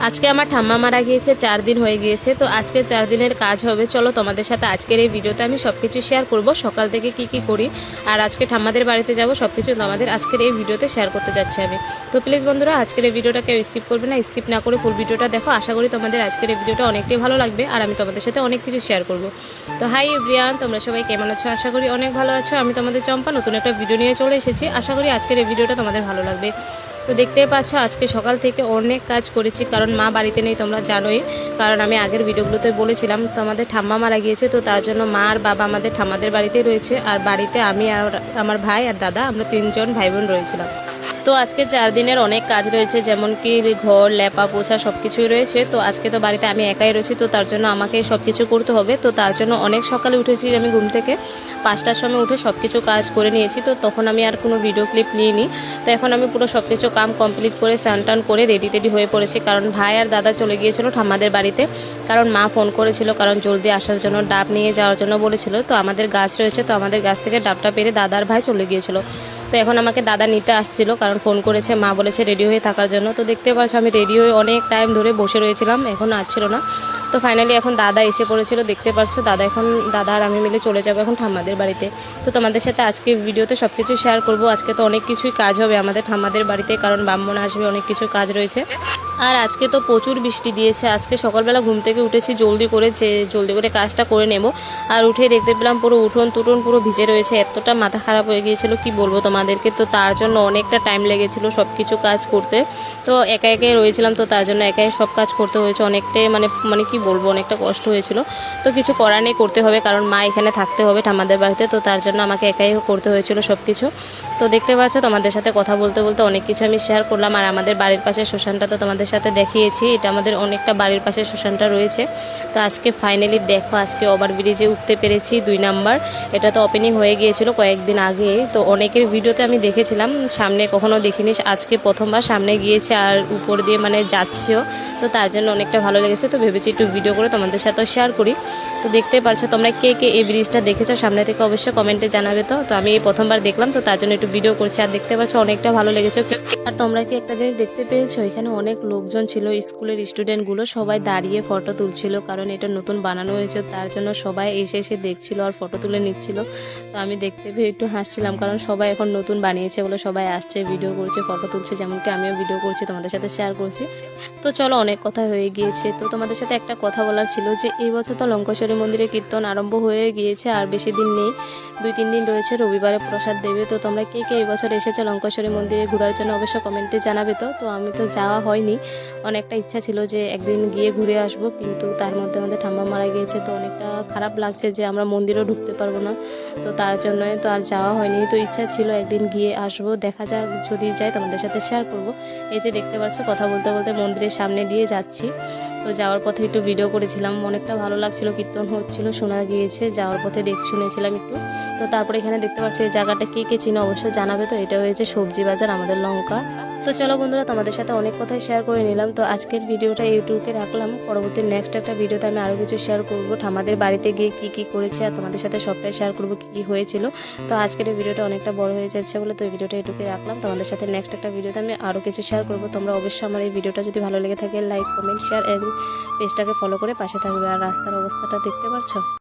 আজকে আমার ঠাম্মা মারা গিয়েছে 4 দিন হয়ে গিয়েছে। তো আজকে 4 দিনের কাজ হবে। চলো তোমাদের সাথে আজকের এই ভিডিওতে আমি সবকিছু শেয়ার করব, সকাল থেকে কি করি আর আজকে ঠাম্মাদের বাড়িতে যাব সবকিছু তোমাদের আজকের এই ভিডিওতে শেয়ার করতে যাচ্ছি আমি। তো প্লিজ বন্ধুরা আজকের এই ভিডিওটা কেউ স্কিপ করবে না, স্কিপ না করে ফুল ভিডিওটা দেখো। আশা করি তোমাদের আজকের এই ভিডিওটা অনেকটাই ভালো লাগবে আর আমি তোমাদের সাথে অনেক কিছু শেয়ার করব। তো হাই এভরিওয়ান, তোমরা সবাই কেমন আছো? আশা করি অনেক ভালো আছো। আমি তোমাদের চম্পা নতুন একটা ভিডিও নিয়ে চলে এসেছি। আশা করি আজকের এই ভিডিওটা তোমাদের ভালো লাগবে। তো দেখতেই পাচ্ছ আজকে সকাল থেকে অনেক কাজ করেছি, কারণ মা বাড়িতে নেই তোমরা জানোই। কারণ আমি আগের ভিডিওগুলোতে বলেছিলাম তো আমাদের ঠাম্মা মারা গিয়েছে, তো তার জন্য মা আর বাবা আমাদের ঠাম্মাদের বাড়িতেই রয়েছে। আর বাড়িতে আমি আর আমার ভাই আর দাদা, আমরা 3জন ভাই বোন রয়েছিলাম। তো আজকে 4 দিনের অনেক কাজ রয়েছে, যেমন কি ঘর লেপা পোছা সব কিছুই রয়েছে। তো আজকে তো বাড়িতে আমি একাই রয়েছি, তো তার জন্য আমাকে সব কিছু করতে হবে। তো তার জন্য অনেক সকালে উঠেছি আমি ঘুম থেকে, 5টার সময় উঠে সব কিছু কাজ করে নিয়েছি। তো তখন আমি আর কোনো ভিডিও ক্লিপ নিইনি। তো এখন আমি পুরো সব কিছু কাম কমপ্লিট করে স্নান টান করে রেডি হয়ে পড়েছি, কারণ ভাই আর দাদা চলে গিয়েছিল ঠাম্মাদের বাড়িতে। কারণ মা ফোন করেছিল, কারণ জলদি আসার জন্য ডাব নিয়ে যাওয়ার জন্য বলেছিল। তো আমাদের গাছ রয়েছে, তো আমাদের গাছ থেকে ডাবটা পেরে দাদার ভাই চলে গিয়েছিল। তো এখন আমাকে দাদা নিতে আসছিল, কারণ ফোন করেছে, মা বলেছে রেডি হয়ে থাকার জন্য। তো দেখতে পাচ্ছ আমি রেডি হয়ে অনেক টাইম ধরে বসে রয়েছিলাম, এখন আসছিল না। তো ফাইনালি এখন দাদা এসে পড়েছিল, দেখতে পাচ্ছ দাদা আর আমি মিলে চলে যাবো এখন ঠাম্মাদের বাড়িতে। তো তোমাদের সাথে আজকে ভিডিওতে সব কিছু শেয়ার করবো। আজকে তো অনেক কিছুই কাজ হবে আমাদের ঠাম্মাদের বাড়িতে, কারণ ব্রাহ্মণ আসবে, অনেক কিছু কাজ রয়েছে। আর আজকে তো প্রচুর বৃষ্টি দিয়েছে। আজকে সকালবেলা ঘুম থেকে উঠেছি জলদি করে কাজটা করে নেব। আর উঠে দেখতে পেলাম পুরো উঠোন টুটন পুরো ভিজে রয়েছে। এতটা মাথা খারাপ হয়ে গিয়েছিল কি বলবো তোমাদেরকে। তো তার জন্য অনেকটা টাইম লেগেছিল সব কিছু কাজ করতে। তো একাই রয়েছিলাম, তো তার জন্য একাই সব কাজ করতে হয়েছে। অনেকটাই মানে কি বলবো, অনেকটা কষ্ট হয়েছিল। তো কিছু করার নেই, করতে হবে, কারণ মা এখানে থাকতে হবে ঠাম্মাদের বাড়িতে। তো তার জন্য আমাকে একাই করতে হয়েছিল সব কিছু। তো দেখতে পাচ্ছ তোমাদের সাথে কথা বলতে বলতে অনেক কিছু আমি শেয়ার করলাম। আর আমাদের বাড়ির পাশে শ্মশানটা তো তোমাদের সাথে দেখিয়েছি, এটা আমাদের অনেকটা বাড়ির পাশে শ্মশানটা রয়েছে। তো আজকে ফাইনালি দেখো আজকে ওভারব্রিজে উঠতে পেরেছি 2 নাম্বার। এটা তো ওপেনিং হয়ে গিয়েছিল কয়েকদিন আগে। তো অনেকের ভিডিওতে আমি দেখেছিলাম, সামনে কখনো দেখিনি, আজকে প্রথমবার সামনে গিয়েছে আর উপর দিয়ে মানে যাচ্ছেও। তো তার জন্য অনেকটা ভালো লেগেছে। তো ভেবেছি একটু ভিডিও করে তোমাদের সাথে শেয়ার করি। তো দেখতে পাচ্ছ তোমরা কে এই ব্রিজটা দেখেছো সামনে থেকে অবশ্যই কমেন্টে জানাবে। তো আমি এই প্রথমবার দেখলাম, তো তার জন্য একটু ভিডিও করছি। আর দেখতে পাচ্ছ অনেকটা ভালো লেগেছে। আর তোমরা কি একটা জিনিস দেখতে পেয়েছো, এখানে অনেক লোকজন ছিল, স্কুলের স্টুডেন্টগুলো সবাই দাঁড়িয়ে ফটো তুলছিল, কারণ এটা নতুন বানানো হয়েছে। তার জন্য সবাই এসে দেখছিল আর ফটো তুলে নিচ্ছিল। তো আমি দেখতে পেয়ে একটু হাসছিলাম, কারণ সবাই এখন নতুন বানিয়েছে বলে সবাই আসছে, ভিডিও করছে, ফটো তুলছে, যেমন কি আমিও ভিডিও করছি, তোমাদের সাথে শেয়ার করছি। তো চলো অনেক কথা হয়ে গিয়েছে। তো তোমাদের সাথে একটা কথা বলার ছিল যে এই বছর তো লঙ্কেশ্বরী মন্দিরে কীর্তন আরম্ভ হয়ে গিয়েছে, আর বেশি দিন নেই, 2-3 দিন রয়েছে, রবিবারে প্রসাদ দেবে। তো তোমরা কে এই বছর এসেছো লঙ্কেশ্বরী মন্দিরে ঘোরার জন্য অবশ্যই কমেন্টে জানাবে। তো আমি তো যাওয়া হয়নি, অনেকটা ইচ্ছা ছিল যে একদিন গিয়ে ঘুরে আসবো, কিন্তু তার মধ্যে আমাদের ঠাম্মা মারা গিয়েছে। তো অনেকটা খারাপ লাগছে যে আমরা মন্দিরেও ঢুকতে পারবো না। তো তার জন্যই তো আর যাওয়া হয়নি। তো ইচ্ছা ছিল একদিন গিয়ে আসবো, দেখা যাক, যদি যাই তোমাদের সাথে শেয়ার করব। এই যে দেখতে পাচ্ছ কথা বলতে বলতে মন্দিরের সামনে দিয়ে যাচ্ছি। তো যাওয়ার পথে একটু ভিডিও করেছিলাম, অনেকটা ভালো লাগছিল, কীর্তন হচ্ছিল, শোনা গিয়েছে, যাওয়ার পথে শুনেছিলাম একটু। তো তারপরে এখানে দেখতে পাচ্ছি এই জায়গাটা কে চিনো অবশ্যই জানাবে। তো এটা হয়েছে সবজি বাজার আমাদের লঙ্কা। তো চলো বন্ধুরা তোমাদের সাথে অনেক কথাই শেয়ার করে নিলাম। তো আজকের ভিডিওটা ইউটিউবে রাখলাম, পরবর্তী নেক্সট একটা ভিডিওতে আমি আরও কিছু শেয়ার করবো, ঠাম্মাদের বাড়িতে গিয়ে কি করেছি আর তোমাদের সাথে সবটাই শেয়ার করবো কি হয়েছিল। তো আজকের এই ভিডিওটা অনেকটা বড় হয়ে যাচ্ছে বলে তো এই ভিডিওটা এটুকুই রাখলাম। তোমাদের সাথে নেক্সট একটা ভিডিওতে আমি আরও কিছু শেয়ার করবো। তোমরা অবশ্যই আমার এই ভিডিওটা যদি ভালো লেগে থাকে লাইক কমেন্ট শেয়ার এন্ড পেজটাকে ফলো করে পাশে থাকবে। আর রাস্তার অবস্থাটা দেখতে পাচ্ছ।